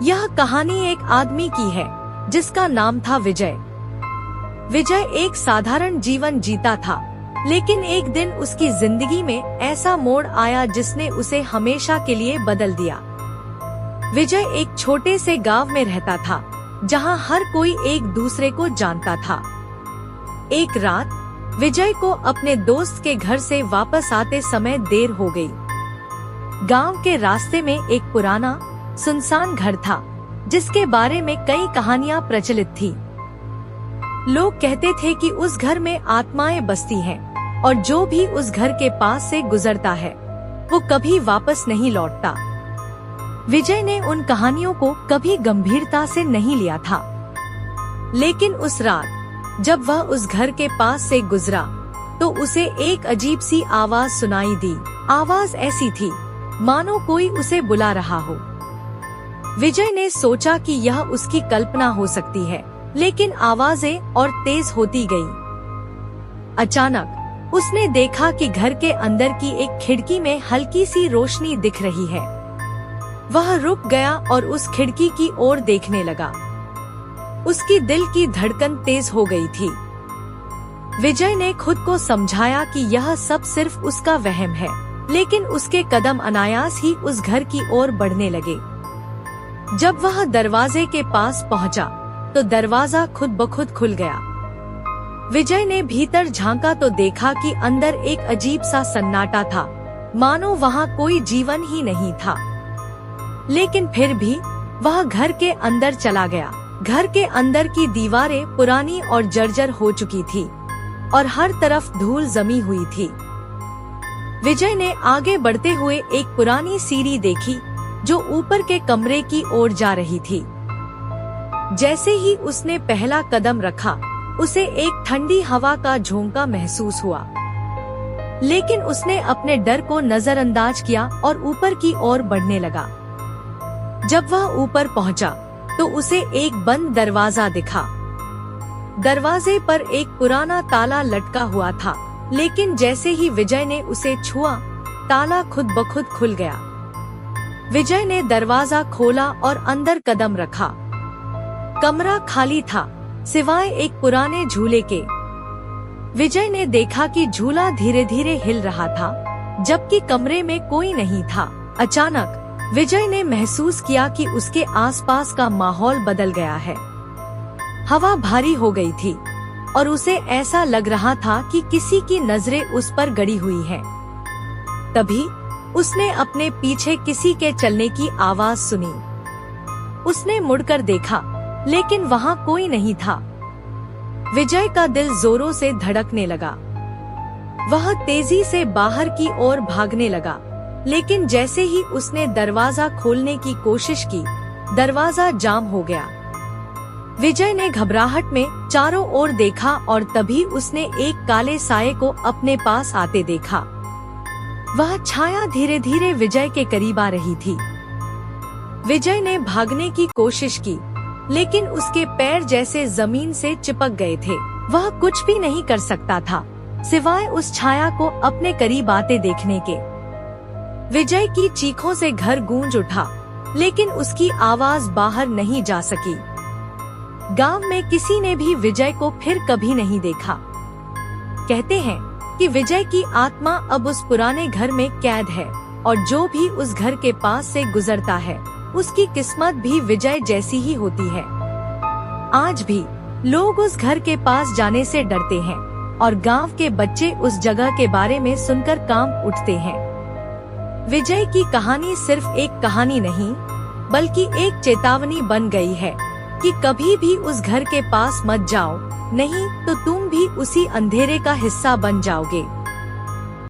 यह कहानी एक आदमी की है जिसका नाम था विजय। विजय एक साधारण जीवन जीता था, लेकिन एक दिन उसकी जिंदगी में ऐसा मोड़ आया जिसने उसे हमेशा के लिए बदल दिया। विजय एक छोटे से गांव में रहता था, जहां हर कोई एक दूसरे को जानता था। एक रात विजय को अपने दोस्त के घर से वापस आते समय देर हो गई। गांव के रास्ते में एक पुराना सुनसान घर था, जिसके बारे में कई कहानियां प्रचलित थी। लोग कहते थे कि उस घर में आत्माएं बसती हैं और जो भी उस घर के पास से गुजरता है वो कभी वापस नहीं लौटता। विजय ने उन कहानियों को कभी गंभीरता से नहीं लिया था, लेकिन उस रात जब वह उस घर के पास से गुजरा तो उसे एक अजीब सी आवाज सुनाई दी। आवाज ऐसी थी मानो कोई उसे बुला रहा हो। विजय ने सोचा कि यह उसकी कल्पना हो सकती है, लेकिन आवाजें और तेज होती गईं। अचानक उसने देखा कि घर के अंदर की एक खिड़की में हल्की सी रोशनी दिख रही है। वह रुक गया और उस खिड़की की ओर देखने लगा। उसकी दिल की धड़कन तेज हो गई थी। विजय ने खुद को समझाया कि यह सब सिर्फ उसका वहम है, लेकिन उसके कदम अनायास ही उस घर की ओर बढ़ने लगे। जब वह दरवाजे के पास पहुंचा, तो दरवाजा खुद ब खुद खुल गया। विजय ने भीतर झांका तो देखा कि अंदर एक अजीब सा सन्नाटा था, मानो वहां कोई जीवन ही नहीं था। लेकिन फिर भी वह घर के अंदर चला गया। घर के अंदर की दीवारें पुरानी और जर्जर हो चुकी थी और हर तरफ धूल जमी हुई थी। विजय ने आगे बढ़ते हुए एक पुरानी सीढ़ी देखी जो ऊपर के कमरे की ओर जा रही थी। जैसे ही उसने पहला कदम रखा, उसे एक ठंडी हवा का झोंका महसूस हुआ, लेकिन उसने अपने डर को नजरअंदाज किया और ऊपर की ओर बढ़ने लगा। जब वह ऊपर पहुंचा, तो उसे एक बंद दरवाजा दिखा। दरवाजे पर एक पुराना ताला लटका हुआ था, लेकिन जैसे ही विजय ने उसे छुआ, ताला खुद ब खुद खुल गया। विजय ने दरवाजा खोला और अंदर कदम रखा। कमरा खाली था, सिवाय एक पुराने झूले के। विजय ने देखा कि झूला धीरे धीरे हिल रहा था, जबकि कमरे में कोई नहीं था। अचानक विजय ने महसूस किया कि उसके आसपास का माहौल बदल गया है। हवा भारी हो गई थी और उसे ऐसा लग रहा था कि किसी की नजरें उस पर गड़ी हुई हैं। तभी उसने अपने पीछे किसी के चलने की आवाज सुनी। उसने मुड़कर देखा, लेकिन वहां कोई नहीं था। विजय का दिल जोरों से धड़कने लगा। वह तेजी से बाहर की ओर भागने लगा, लेकिन जैसे ही उसने दरवाजा खोलने की कोशिश की, दरवाजा जाम हो गया। विजय ने घबराहट में चारों ओर देखा और तभी उसने एक काले साये को अपने पास आते देखा। वह छाया धीरे धीरे विजय के करीब आ रही थी। विजय ने भागने की कोशिश की, लेकिन उसके पैर जैसे जमीन से चिपक गए थे। वह कुछ भी नहीं कर सकता था, सिवाय उस छाया को अपने करीब आते देखने के। विजय की चीखों से घर गूंज उठा, लेकिन उसकी आवाज बाहर नहीं जा सकी। गांव में किसी ने भी विजय को फिर कभी नहीं देखा। कहते हैं कि विजय की आत्मा अब उस पुराने घर में कैद है और जो भी उस घर के पास से गुजरता है, उसकी किस्मत भी विजय जैसी ही होती है। आज भी लोग उस घर के पास जाने से डरते हैं और गांव के बच्चे उस जगह के बारे में सुनकर कांप उठते हैं। विजय की कहानी सिर्फ एक कहानी नहीं, बल्कि एक चेतावनी बन गई है कि कभी भी उस घर के पास मत जाओ, नहीं तो तुम भी उसी अंधेरे का हिस्सा बन जाओगे।